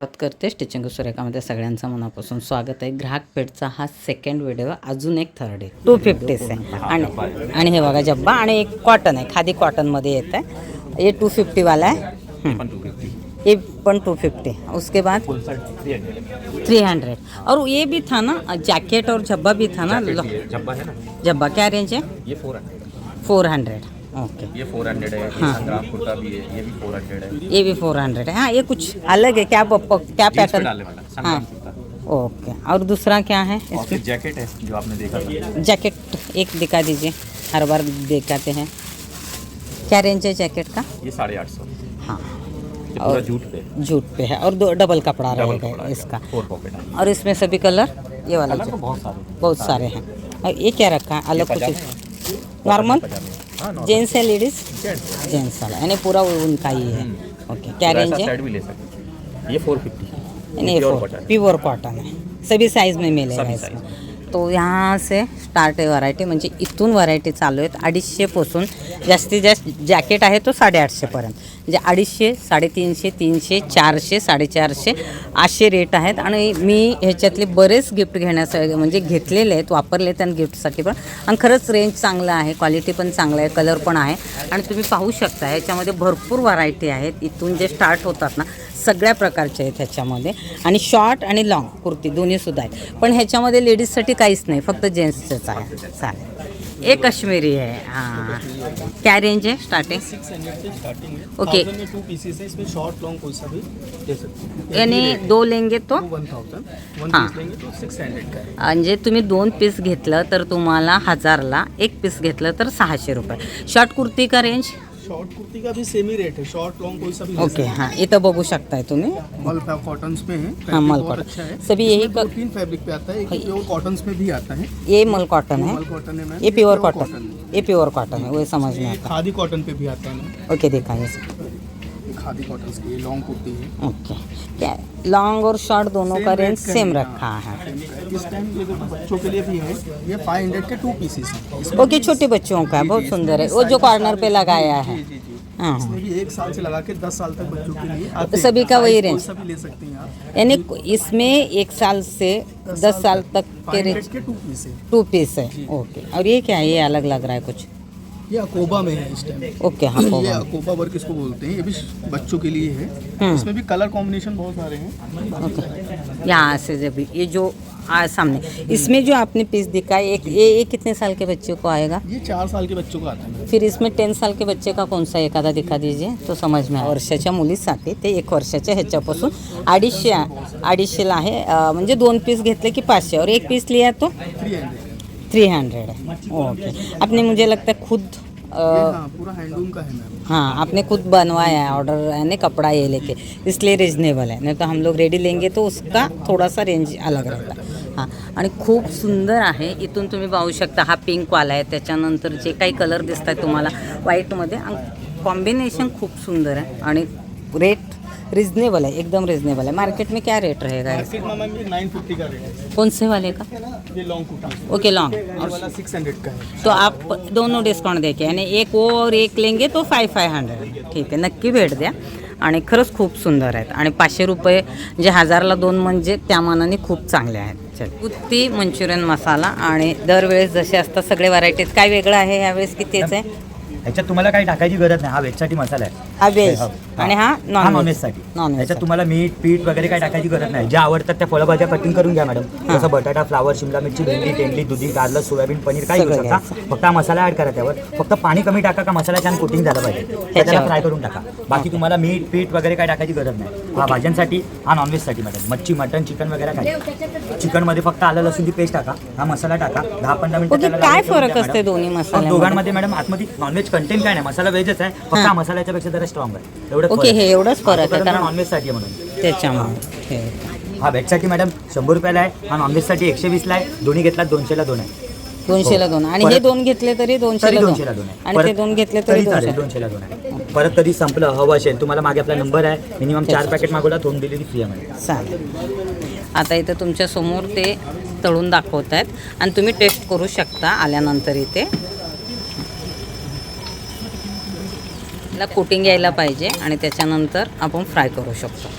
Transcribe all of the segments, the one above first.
स्वागत करते स्टिचिंग सुरेखामध्ये सगळ्यांचं मनापासून स्वागत आहे. ग्राहक पेठचा हा सेकंड व्हिडिओ, अजून एक थर्ड आहे. 250 आहे आणि हे बघा जब्बा आणि एक कॉटन आहे, खादी कॉटनमध्ये येत आहे. ये 250 वाला है, ये पण 250. उसके बाद 300 और ये भी था ना जैकेट और जब्बा भी था ना. जब्बा है ना, जब्बा क्या रेंज है? ये 400 400. ओके, ये 400 है। हाँ। संग्राम कुर्ता भी है, ये भी 400 है। ये भी 400 है. हाँ, ये कुछ अलग है. क्या क्या जीन्स पे पैटर्न? डालने वाला हाँ, संग्राम कुर्ता। ओके. और दूसरा क्या है और इसमें? फिर जैकेट है जो आपने देखा था। जैकेट एक दिखा दीजिए, हर बार दिखाते हैं. क्या रेंज है जैकेट का? ये 850। हाँ, ये पूरा और जूट पे, जूट पे है और दो डबल कपड़ा डबल रहेगा कपड़ा इसका. 4 पॉकेट है। और इसमें सभी कलर, ये वाला कलर जो तो बहुत सारे हैं. और ये क्या रखा है अलग कुछ? नॉर्मल जेंट्स है, लेडीज जेंट्स वाला यानी पूरा उनका ही है. ओके, क्या रेंज है? साइड भी ले सकते हैं। ये 450 यानी प्योर कॉटन है, सभी साइज में मिलेगा सभी इसमें. तो यहाँ से स्टार्ट आहे व्हरायटी, म्हणजे इथून व्हरायटी चालू आहेत. 250पासून जास्तीत जास्त जॅकेट आहे तो 850पर्यंत. म्हणजे 250, 350, 300, 400, 450 असे रेट आहेत. आणि मी ह्याच्यातले बरेच गिफ्ट घेण्यासाठी म्हणजे घेतलेले आहेत, वापरले त्यांनी गिफ्टसाठी पण. आणि खरंच रेंज चांगलं आहे, क्वालिटी पण चांगलं आहे, कलर पण आहे. आणि तुम्ही पाहू शकता ह्याच्यामध्ये भरपूर व्हरायटी आहेत. इथून जे स्टार्ट होतात ना सगळ्या प्रकारचे आहेत ह्याच्यामध्ये. आणि शॉर्ट आणि लॉंग कुर्ती दोन्हीसुद्धा आहेत. पण ह्याच्यामध्ये लेडीजसाठी काहीच नाही, फक्त जेंट्सचंच आहे. चालेल. एक कश्मीरी है. हाँ, क्या रेंज है स्टार्टिंग? 600 से स्टार्टिंग है. ओके. 1000 में 2 पीसेस है, इसमें शॉर्ट लॉन्ग कोई सा भी दे सकते हैं. यानी 2 लेंगे तो 1000, 1 हाँ. पीस लेंगे तो 600 का है. म्हणजे तुम्ही 2 पीस घेतलं तर तुम्हाला 1000ला, 1 पीस घेतलं तर 600 रुपये. शॉर्ट कुर्ती का रेंज? शॉर्ट कुर्ती का भी सेम ही रेट है, शॉर्ट लॉन्ग कोई सा भी ले ओके. हां, इथं बघू शकताय तुम्ही. सकते हैं. मल कॉटन्स में है, हाँ, फैब्रिक मल बहुत कॉटन. अच्छा है. सभी यही इसमें 2-3 फैब्रिक पे आता है, एक प्योर कॉटन्स में भी आता है. ये मल कॉटन है, मल कॉटन है मैम, ये प्योर है. कॉटन, ये प्योर कॉटन है, वो समझ में ये आता खादी कॉटन पे भी आता है मैम. है. ओके, दिखाइए. ये खादी कॉटन की लॉन्ग कुर्ती है. ओके, क्या लॉन्ग और शॉर्ट दोनों का रेंज सेम रखा है? इस टाइम ये देखो बच्चों के लिए भी है, ये 500 के 2 पीसेस हैं. इसमें ओके, छोटे बच्चों का है, बहुत सुंदर है. वो जो कॉर्नर पे लगाया है. जी. हाँ, इसमें भी 1 साल से लगा के 10 साल तक बच्चों के लिए आते हैं. सभी का वही साइज रेंज? कोई सा भी ले सकते हैं आप. यानी इसमें 1 साल से 10 साल तक के 500 रेंज के 2 पीस है. 2 पीस है. ओके. और ये क्या है? ये अलग लग रहा है कुछ. ये अकोबा में है इस टाइम. ओके. हाँ, ये होगा. अकोबा वर्क इसको बोलते हैं, ये भी बच्चों के लिए है. इसमें भी कलर कॉम्बिनेशन बहुत सारे हैं. ओके. यहाँ से जब ये जो सामने इसमें जो आपने पीस दिखाया, एक ये कितने साल के बच्चों को आएगा? ये 4 साल के बच्चों का आता है. फिर इसमें 10 साल के बच्चे का कौन सा एखादा दिखा दीजिए तो समझ में. वर्षाच्या मुलीसाठी ते 1 वर्षाच्या ह्याच्यापासून 250ला आहे. म्हणजे 2 पीस घेतले की 500 और 1 पीस लिया तो 300 है. ओके. आपने मुझे लगता है खुद हाँ, पूरा हैंडलूम का है मैम. हाँ, आपने खुद बनवाया है, ऑर्डर यानी कपड़ा ये लेके, इसलिए रिजनेबल है. नहीं तो हम लोग रेडी लेंगे तो उसका थोड़ा सा रेंज अलग रहता है. हां, आणि खूप सुंदर आहे. इथून तुम्ही पाहू शकता हा पिंकवाला आहे, त्याच्यानंतर जे काही कलर दिसत आहेत तुम्हाला व्हाईटमध्ये, कॉम्बिनेशन खूप सुंदर है. आणि रेट रिजनेबल है, एकदम रिजनेबल है. मार्केट में क्या रेट रहेगा? मार्केट में मैम ये 950 का रेट है. कौन से वाले का? ये लॉन्ग कुर्ती. Okay, long. ये वाला 600 का है. तो आप दोनों डिस्काउंट देके यानी एक वो और एक लेंगे तो 500. ठीक आहे, नक्की भेट द्या. आणि खरंच खूप सुंदर आहेत. आणि 500 रुपये जे 1000ला 2 म्हणजे त्या मानाने खूप चांगले आहेत. चल, कुर्ती मंचुरियन मसाला. आणि दरवेळेस जसे असतात सगळे व्हरायटीज, काय वेगळं आहे यावेळेस की तेच आहे? ह्याच्यात तुम्हाला काही टाकायची गरज नाही. हा व्हेजसाठी मसाला आहे. हा व्हेज आणि हा नॉन नॉनव्हेजसाठी. नॉनव्हेज. ह्याच्यात तुम्हाला मीठ पीठ वगैरे काही टाकायची गरज नाही. ज्या आवडतात त्या फळभाज्या कटिंग करून घ्या मॅडम. जसं बटाटा, फ्लावर, शिमला मिरची, भेंडी, तेंडली, दुधी, कारलं, सोयाबीन, पनीर काही घेऊ शकता. फक्त हा मसाला ऍड करा त्यावर. फक्त पाणी कमी टाका का मसाला छान कोटिंग झालं पाहिजे. त्याला फ्राय करून टाका. बाकी तुम्हाला मीठ पीठ वगैरे काही टाकायची गरज नाही. हा भाज्यांसाठी, हा नॉनव्हेजसाठी मॅडम. मच्छी, मटन, चिकन वगैरे काय. चिकनमध्ये फक्त आलं लसूणची पेस्ट टाका. हा मसाला टाका. 10-15 मिनिटं ओके. काय फरक असते दोन्ही मसाल्यामध्ये? दोघांमध्ये मॅडम आतमध्ये नॉनव्हेज कंटेंट काय नाही, मसाला व्हेजच आहे. फक्त हा मसाल्याच्या पेक्षा जरा स्ट्रॉंग आहे. एवढं ओके, हे एवढंच फरक आहे कारण नॉनव्हेजसाठी आहे म्हणून. त्याच्यामुळे. हा व्हेजसाठी मॅडम 100 रुपयाला आहे. हा नॉनव्हेजसाठी 120ला आहे. दोन्ही घेतला 200ला 2 आहे. 200ला 2 आणि हे 2 घेतले तरी 200ला 2 आहे. आणि ते 2 घेतले तरी 200. 200ला 2 आहे. परत कधी संपलं हवं असेल तुम्हाला मागे आपला नंबर आहे. मिनिमम 4 पॅकेट मागवला होम डिलिव्हरी फ्री आहे. चालेल. आता इथं तुमच्या समोर ते तळून दाखवत आहेत आणि तुम्ही टेस्ट करू शकता आल्यानंतर. इथे कोटिंग यायला पाहिजे आणि त्याच्यानंतर आपण फ्राय करू शकतो.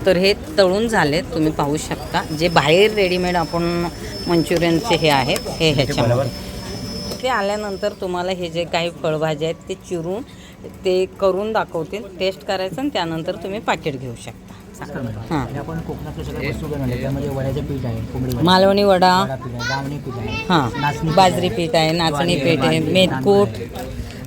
तर हे तळून झाले, तुम्ही पाहू शकता. जे बाहेर रेडीमेड आपण मंचुरियनचे हे आहेत हे ह्याच्यामध्ये ते आल्यानंतर तुम्हाला हे जे काही फळभाज्या आहेत ते चिरून ते करून दाखवतील. टेस्ट करायचं आणि त्यानंतर तुम्ही पाकिट घेऊ शकता. हां, आणि आपण कोकणातल्या सगळ्या वस्तू बनवल्या त्यामध्ये वड्याचं पीठ आहे, कोंबडी वडा, मालवणी वडा, वडा पीठ आहे, गावणी पीठ आहे, हां, नाचणी पीठ बाजरी आहे, पीठ आहे, नाचणी ज्वारी पीठ आहे, आहे, मेदकूट.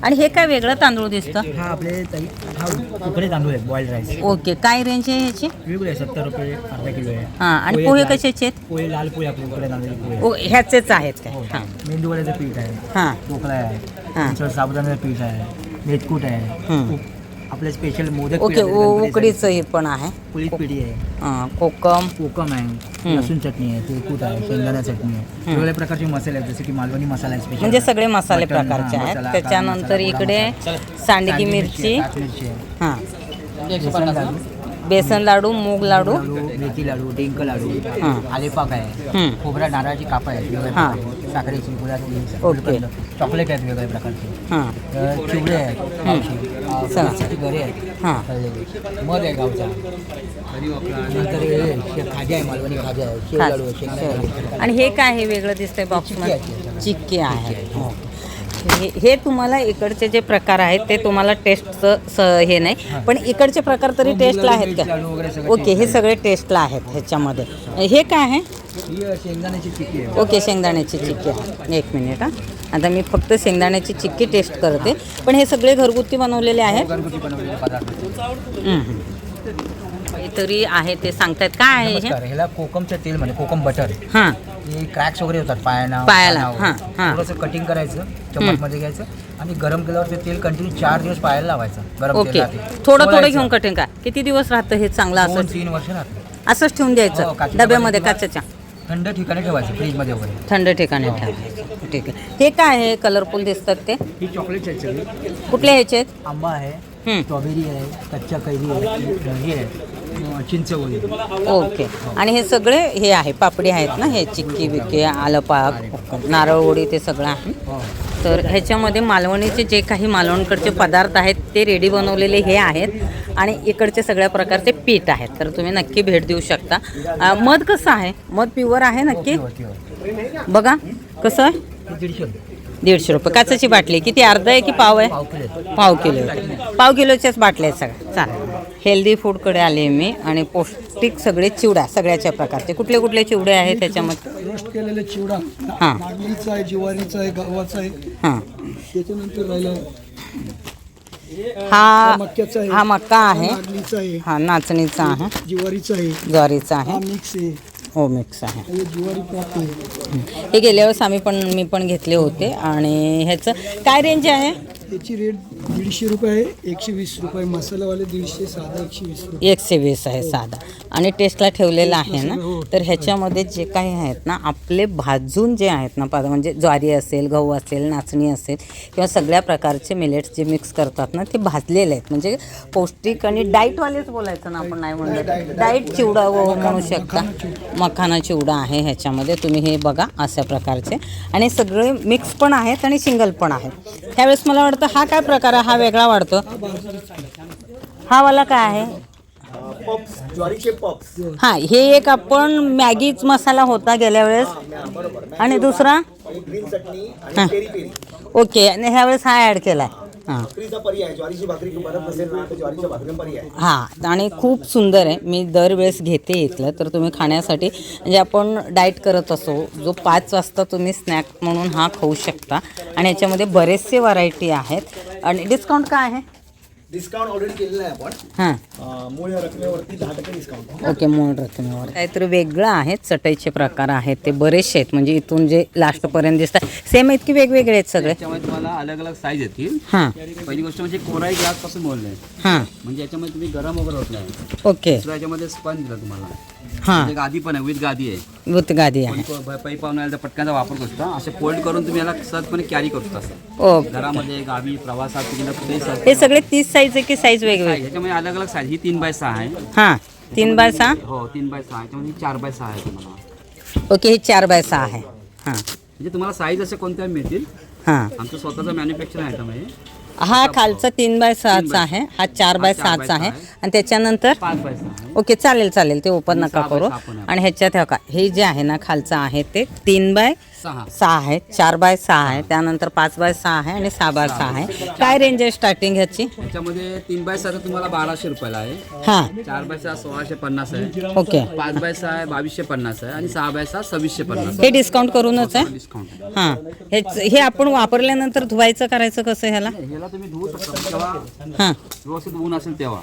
आणि हे काय वेगळं तांदूळ दिसतं? हा आपले हा उकडे तांदूळ आहे, बॉइल्ड राईस. ओके, काय रेंज आहे ह्याची? वेगळे आहे, 70 रुपये अर्धा किलो आहे. हां, आणि पोहे पोहे लाल- कशाचे आहेत? पोहे लाल पोहे आपले उकडे तांदूळचे पोहे. ओ, ह्याचेच आहेत काय? हो. हां मेंदू वड्याचं पीठ आहे, हां ढोकळा आहे, हां. नंतर साबुदाण्याचं पीठ आहे, मेदकूट आहे, आपले स्पेशल मोदक ओके, पीठ आहे, गणपतीसाठी. उकडीचं हे पण आहे. कुळीत पिढी आहे, हां, कोकम. कोकम आहे, लसूण चटणी आहे, तेलकूट आहे, शेंगदाणा चटणी आहे, वेगवेगळ्या प्रकारचे मसाले आहेत, जसे की मालवणी मसाला आहे स्पेशल. म्हणजे सगळे मसाले मटण, प्रकारचे हां, आहेत. मसाला, त्याच्यानंतर काळा मसाला, इकडे गोडा सांडगी काळी मिरची, आहे, काच मिरची आहे, हां, बेसन लाडू, बेसन लाडू, मूग लाडू, मेथी लाडू, डिंक लाडू, हां. आलेपाक आहे, हं. खोबरा नारळाची कापं आहेत वेगवेगळ्या हां. प्रकारची, साखरेची, गुळाची, ओके. चॉकलेट आहेत वेगवेगळ्या प्रकारचे, हां चिवडे आहेत, चला. पावशी, गरे आहेत, हां तळलेले. मध आहे गावचा, नंतर हे खाजा आहे, मालवणी खाजा आहे, शेव लाडू आहे, शेंगदाणे लाडू आहे. आणि हे काय हे वेगळं दिसतंय बॉक्समध्ये? चिक्की आहे. हो. हे तुम्हाला इकडचे जे प्रकार आहेत ते तुम्हाला टेस्टचं हे नाही, पण इकडचे प्रकार तरी टेस्टला आहेत का? लाडू वगैरे सगळं ओके, हे सगळे टेस्टला आहेत ह्याच्यामध्ये. हे काय आहे? ही शेंगदाण्याची चिक्की आहे. ओके, शेंगदाण्याची चिक्की आहे. एक मिनिट हां, आता मी फक्त शेंगदाण्याची चिक्की टेस्ट करते. पण हे सगळे घरगुती बनवलेले आहेत. घरगुती बनवलेले पदार्थ. तरी आहे ते सांगतायत काय आहे हे? नमस्कार, ह्याला कोकमचं तेल म्हणजे कोकम बटर. हां हे क्रॅक्स वगैरे होतात पायाला. पायाला, हां, हां. थोडंसं कटिंग करायचं, चम्मचमध्ये घ्यायचं आणि गरम केल्यावर ते तेल कंटिन्यू 4 दिवस पायाला लावायचं. गरम ओके, तेलात थोडं सोडायचं. घेऊन कटिंग का? किती दिवस राहतं हे चांगलं? 2-3 असं वर्ष राहतं. असंच ठेवून हो, द्यायचं काचेच्या डब्यामध्ये किंवा काचेच्या थंड ठिकाणी ठेवायचं, फ्रीजमध्ये वगैरे. थंड ठिकाणी ठेवायचं. ठीक आहे. हे काय आहे कलरफुल दिसतात ते? ही चॉकलेट आहेत सगळी. कुठले ह्याचे आहेत? आंबा आहे, हं. स्ट्रॉबेरी आहे, कच्च्या कैरी आहे, हे आहे चिंच वगैरे. ओके, आणि हे सगळे हे आहे पापडी आहेत ना, हे चिक्की बिक्की, आलं पाक, नारळवडी, ते सगळं आहे. हो. तर ह्याच्यामध्ये मालवणीचे जे काही मालवणकडचे पदार्थ आहेत ते रेडी बनवलेले हे आहेत आणि इकडचे सगळ्या प्रकारचे पीठ आहेत. तर तुम्ही नक्की भेट देऊ शकता. मध कसं आहे? मध प्युअर आहे नक्की? बघा कसं आहे? 150 रुपये. काचेची बाटली किती? अर्धा आहे की पाव आहे? पाव किलो. पाव किलोच्याच बाटल्या आहेत सगळ्या. चालेल. हेल्दी फूडकडे आले मी आणि पौष्टिक सगळे चिवडा सगळ्याच्या प्रकारचे. कुठले कुठले चिवडे आहेत त्याच्यामध्ये? रोस्ट केलेले चिवडा, हां नागलीचा आहे, ज्वारीचा आहे, गव्हाचा आहे. हां, त्याच्यानंतर राहिलं हा मक्याचा आहे, हा मक्का आहे, नागलीचा आहे, हा नाचणीचा आहे, ज्वारीचा आहे, ज्वारीचा हा आहे, मिक्स आहे, हो मिक्स आहे. हे ज्वारी पॉप आहे. हे गेल्या वेळेस मी पण घेतले होते. आणि ह्याचं काय रेंज आहे? याची रेट 150 रुपये आहे, 120 रुपये मसालावाले, 150, साधा 120 रुपये. 120 आहे साधा. आणि टेस्टला ठेवलेला आहे ना. तर ह्याच्यामध्ये जे काही आहेत ना आपले भाजून जे आहेत ना म्हणजे ज्वारी असेल, गहू असेल, नाचणी असेल किंवा सगळ्या प्रकारचे मिलेट्स जे मिक्स करतात ना ते भाजलेले आहेत. म्हणजे पौष्टिक आणि डाईटवालेच बोलायचं ना आपण, नाही म्हणलं डाईट चिवडा म्हणू शकता. मखाना चिवडा आहे ह्याच्यामध्ये. तुम्ही हे बघा अशा प्रकारचे. आणि सगळे मिक्स पण आहेत आणि सिंगल पण आहेत. त्यावेळेस मला वाटतं हा काय प्रकार आहे? हा वेगळा वाटतो. हा वाला काय आहे? ज्वारीचे पॉप्स. हां, हे एक आपण मॅगीच मसाला होता गेल्या वेळेस. आणि दुसरा हां ओके, आणि ह्या वेळेस हा ॲड केला आहे. हां ज्वारीची भाकरी बनत नसेल ना तर ज्वारीच्या भाकरी पर्याय. हां, आणि खूप सुंदर आहे. मी दरवेळेस घेते इथलं. तर तुम्ही खाण्यासाठी म्हणजे आपण डाईट करत असो, जो 5 वाजता तुम्ही स्नॅक म्हणून हा खाऊ शकता. आणि याच्यामध्ये बरेचसे व्हरायटी आहेत. आणि डिस्काउंट काय आहे? डिस्काउंट ऑलरेडी केलेला आहे आपण. हां मूळ रकमेवरती 10% डिस्काउंट. ओके, मूळ रकमेवर काहीतरी वेगळं आहे. चटईचे प्रकार आहेत ते बरेचसे आहेत. म्हणजे इथून जे लास्टपर्यंत दिसतात सेम आहेत की वेगवेगळे आहेत सगळे? त्याच्यामध्ये तुम्हाला अलग अलग साईज येतील. हां पहिली गोष्ट म्हणजे कोराई ग्लास पासून बोलले, हां म्हणजे याच्यामध्ये तुम्ही गरम वगैरे होत नाही. ओके. दुसरं याच्यामध्ये स्पंज दिला तुम्हाला. हां, एक गादी पण आहे, विथ गादी आहे. बुत गादी आहे. पै पाहुणे आला तर पटकनचा वापर करू शकता. असे फोल्ड करून तुम्ही याला सहजपणे कॅरी करू शकता. ओके. घरामध्ये, गावी, प्रवासात तुम्ही कुठेही सहज. हे सगळे 30 साईज आहे की साईज वेगवेगळे? ह्याच्यामध्ये अलग अलग साईज. ही 3x6 आहे. हां, 3x6. हो, 3x6. याच्यामध्ये 4x6 आहे तुम्हाला. ओके, हे 4x6 आहे. हां म्हणजे तुम्हाला साईज असे कोणत्या मिळतील. हां आमचं स्वतःचं मॅन्युफॅक्चर आहे त्यामध्ये. हा खालचा 3x6चा आहे, हा 4x6चा आहे आणि त्याच्यानंतर 5x6 ओके चालेल चालेल, ते ओपन नका 6x6 करू. पण आहे. आणि ह्याच्यात हे बघा, हे जे आहे ना खालचं आहे ते 3x6 आहे, 4x6 आहे, त्यानंतर 5x6 आहे आणि 6x6 आहे. काय रेंज आहे स्टार्टिंग ह्याची? त्याच्यामध्ये 3x6 तुम्हाला 1200 रुपयाला आहे, हां 4x6 1650 आहे, ओके, 5x6 आहे 2250 आहे आणि 6x6 2650 हे डिस्काउंट करूनच आहे. डिस्काउंट आहे. हां हे आपण वापरल्यानंतर धुवायचं करायचं कसं ह्याला? ह्याला तुम्ही धुवू शकता तेव्हा हां व्यवस्थित ऊन असेल तेव्हा.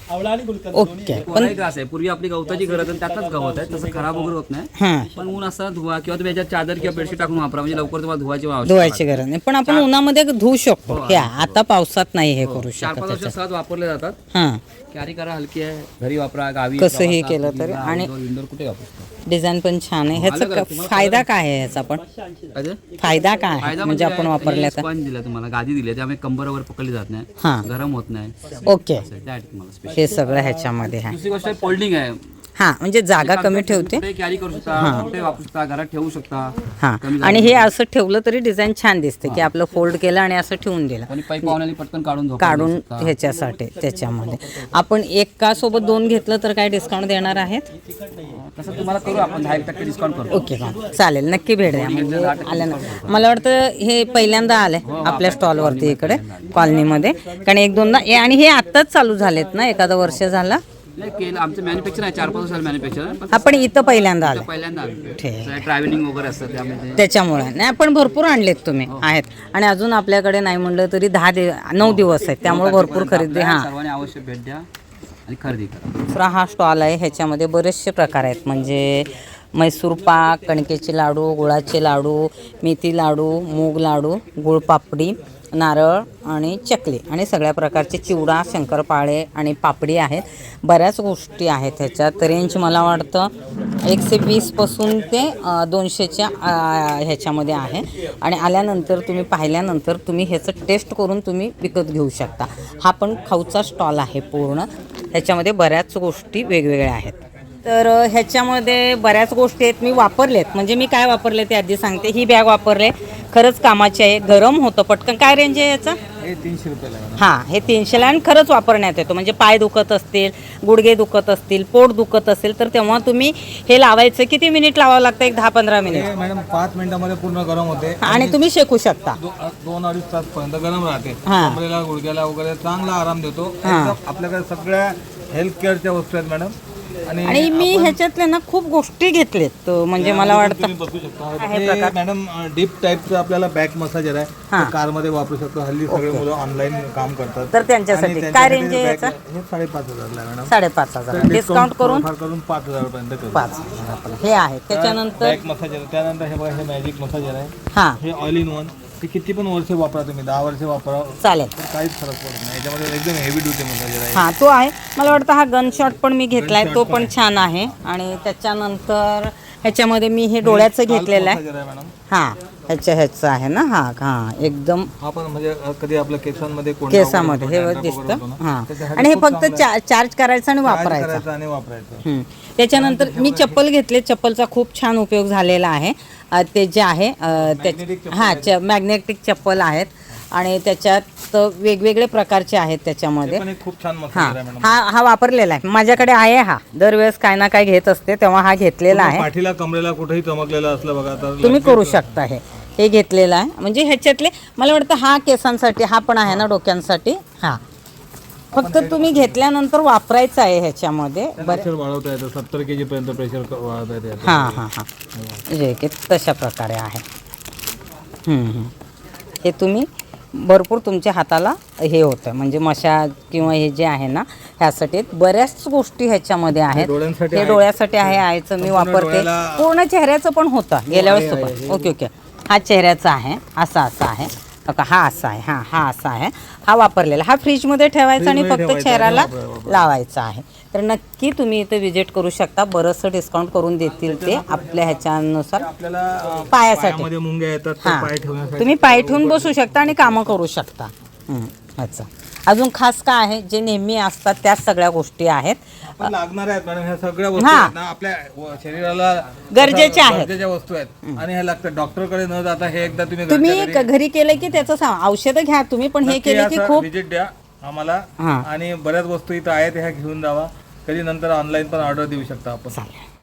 ओके कोणाही ग्रास आहे, पूर्वी आपली गवताची गरज आणि त्यातच गवत आहे, तसं खराब वगैरे होत नाही. हां पण ऊन असताना धुवा किंवा तुम्ही याच्यात चादर किंवा बेडशीट टाकून वापरा, म्हणजे लवकर तुम्हाला धुवायची धुवायची गरज नाही, पण आपण उन्हामध्ये धुवू शकतो. हे आता पावसात नाही हे करू 4-5 शकत वर्ष त्याच्यात. सहज वापरले जातात. हां कॅरी करा, हलकी आहे, घरी वापरा, गावी कसंही प्रवासात, केलं तरी. मुलीला, आणि इंडोर कुठे वापरू डिझाईन पण छान आहे. ह्याचा फायदा काय आहे ह्याचा पण? फायदा काय आहे फायदा म्हणजे आपण वापरल्या तर? स्पंज दिला तुम्हाला, गादी दिली, त्यामुळे कंबरवर पकडली जात नाही, हां गरम होत नाही. ओके, त्यासाठी तुम्हाला स्पेशल. हे सगळं ह्याच्यामध्ये आहे. दुसरी गोष्ट फोल्डिंग आहे, हां म्हणजे जागा कमी ठेवते. कुठे कॅरी करू शकता, कुठे वापरू शकता, घरात ठेवू शकता. हां कमी आणि हे असं ठेवलं तरी डिझाईन छान दिसते की आपलं फोल्ड केलं आणि असं ठेवून दिलं, आणि पाईप पाहुण्याने पटकन काढून झोपा काढून देऊ शकता. ह्याच्यासाठी. त्याच्यामध्ये आपण एका सोबत 2 घेतलं तर काय डिस्काउंट देणार आहेत? तसं तुम्हाला करू आपण 10% डिस्काउंट करू. ओके मॅम चालेल, नक्की भेट द्या. म्हणजे आलं ना, मला वाटतं हे पहिल्यांदा आलंय आपल्या स्टॉलवरती इकडे कॉलनीमध्ये, कारण 1-2दा आणि हे आत्ताच चालू झालेत ना, एखादं वर्ष झालं? नाही केलं, आमचं मॅन्युफॅक्चर आहे 4-5 वर्षाला मॅन्युफॅक्चर, आपण इथं पहिल्यांदा आलं पहिल्यांदा ठीक. ट्रॅव्हलिंग वगैरे असतं त्यामध्ये. त्याच्यामुळे नाही, आपण भरपूर आणलेत तुम्ही आहेत आणि अजून आपल्याकडे नाही म्हणलं तरी 9 दिवस आहेत, त्यामुळे भरपूर खरेदी. हां सर्वांनी अवश्य भेट द्या आणि खरेदी करा. दुसरा हा स्टॉल आहे, ह्याच्यामध्ये बरेचसे प्रकार आहेत, म्हणजे मैसूर पाक, कणकेचे लाडू, गुळाचे लाडू, मेथी लाडू, मूग लाडू, गुळपापडी, नारळ आणि चकली आणि सगळ्या प्रकारचे चिवडा, शंकरपाळे आणि पापडी आहेत. बऱ्याच गोष्टी आहेत ह्याच्यात. रेंज मला वाटतं 120 पासून ते 200च्या ह्याच्यामध्ये आहे. आणि आल्यानंतर तुम्ही पाहिल्यानंतर तुम्ही ह्याचं टेस्ट करून तुम्ही विकत घेऊ शकता. हा पण खाऊचा स्टॉल आहे पूर्ण, ह्याच्यामध्ये बऱ्याच गोष्टी वेगवेगळ्या आहेत. तर ह्याच्यामध्ये बऱ्याच गोष्टी आहेत, मी वापरलेत. म्हणजे मी काय वापरले ते आधी सांगते. ही बॅग वापरले, खरंच कामाची आहे, गरम होतं पटकन. काय रेंज आहे याचा? हे 300 रुपयाला आहे. हां हे 300ला आणि खरंच वापरण्यात येतो. म्हणजे पाय दुखत असतील, गुडघे दुखत असतील, पोट दुखत असेल तर तेव्हा तुम्ही हे लावायचं. किती मिनिट लावावं लागतं? 10-15 मिनिट. हे मॅडम 5 मिनिटामध्ये पूर्ण गरम होते आणि तुम्ही शेकू शकता. 2-2.5 तास पर्यंत गरम राहते. हां. कमरेला, गुडघ्याला वगैरे चांगला आराम देतो. हां. एकदम आपल्याकडे सगळ्या हेल्थ केअरच्या वस्तू आहेत मॅडम. आणि मी ह्याच्यातले ना खूप गोष्टी घेतलेत, म्हणजे मला वाटतं तुम्ही बघू शकता. आहे हे प्रकार. मॅडम डीप टाईपचं आपल्याला बॅक मसाजर आहे. हां. ते कारमध्ये वापरू शकतो. हल्ली सगळे मुलं ऑनलाईन काम करतात. तर त्यांच्यासाठी आणि काय त्यांच्यासाठी रेंज आहे बॅग याचा? हे 5,500 ला मॅडम. 5,500 डिस्काउंट करून थोडंफार करून 5,000 पर्यंत करू. 5,000 हे आहे. त्याच्यानंतर बॅक मसाजर, त्यानंतर हे बघा, हे मॅजिक मसाजर आहे. हां हे ऑल इन वन. ते किती पण वर्ष वापरा तुम्ही, 10 वर्ष वापरा, चालेल. तर काहीच फरक पडत नाही. याच्यामध्ये एकदम हेवी ड्युटी मसाजर आहे. हां तो आहे. मला वाटतं हा गन शॉट पण मी घेतलाय, तो पण छान आहे. आणि त्याच्यानंतर ह्याच्यामध्ये मी हे डोळ्याचं घेतलेलं आहे. मसाजर आहे मॅडम. हां ह्याचं आहे ना. हां एकदम हा पण म्हणजे कधी आपल्या केसांमध्ये कोंडा केसामध्ये वगैरे हे होतो, दिसतं. dandruff वगैरे होतो ना, हां त्याच्यासाठी आणि हे खूप फक्त चांगलं आहे. चार्ज करायचं आणि Charge वापरायचं. करायचं आणि वापरायचं. त्याच्यानंतर मी चप्पल घेतले. चप्पलचा खूप छान उपयोग झालेला आहे. ते जे आहे हां मॅग्नेटिक चप्पल आहेत आणि त्याच्यात वेगवेगळे प्रकारचे आहेत त्याच्यामध्ये. हे पण एक खूप छान हां मसाजर आहे मॅडम. हा वापरलेला आहे, माझ्याकडे आहे. हा दरवेळेस काय ना काय घेत असते तेव्हा हा घेतलेला आहे. पाठीला, कमरेला कुठेही चमकलेलं असलं बघा तर तुम्ही करू शकता. हे घेतलेलं आहे. म्हणजे ह्याच्यातले मला वाटतं हा केसांसाठी, हा पण आहे ना डोक्यांसाठी. हां फक्त तुम्ही घेतल्यानंतर वापरायचं आहे ह्याच्यामध्ये. प्रेशर वाढवता येतं, 70 kg पर्यंत प्रेशर वाढवता येतं. हां जे की तशा प्रकारे आहे. हे तुम्ही भरपूर तुमच्या हाताला हे होतं, म्हणजे मशाज किंवा हे जे आहे ना ह्यासाठी बऱ्याच गोष्टी ह्याच्यामध्ये आहेत. डोळ्यांसाठी हे आहे. डोळ्यासाठी आहे, आईचं मी वापरते. डोळ्याला- पूर्ण चेहऱ्याचं पण होतं गेल्या वेळेस पण. ओके हा चेहऱ्याचा आहे, असा आहे बघा. हा असा आहे, हा असा आहे. हा वापरलेला, हा फ्रीजमध्ये ठेवायचा आणि फ्रीजमध्ये फक्त ठेवायचा चेहऱ्याला आणि वापरायचा. लावायचा आहे. तर नक्की तुम्ही इथं विजिट करू शकता. बरंचसं डिस्काउंट करून देतील ते आपल्या ह्याच्यानुसार. आपल्याला पायासाठी. पायामध्ये मुंग्या येतात, तर हां पाय ठेवण्यासाठी तुम्ही पाय ठेवून बसू शकता आणि कामं करू शकता. अच्छा अजून खास काय आहे, जे नेहमी असतात त्याच सगळ्या गोष्टी आहेत. पण लागणार आहेत मॅडम. ह्या सगळ्या वस्तू हा. आहेत ना आपल्या शरीराला गरजेच्या आहेत. गरजेच्या वस्तू आहेत आणि ह्या लागतात. डॉक्टरकडे न जाता हे एकदा तुम्ही घरच्या तुम्ही घरी घरी केलं की त्याचं औषधं घ्या तुम्ही, पण हे नक्की केले की असं खूप विजिट द्या आम्हाला. हा. आणि बऱ्याच वस्तू इथं आहेत ह्या घेऊन जावा. कधी नंतर ऑनलाईन पण ऑर्डर देऊ शकता आपण. चालेल.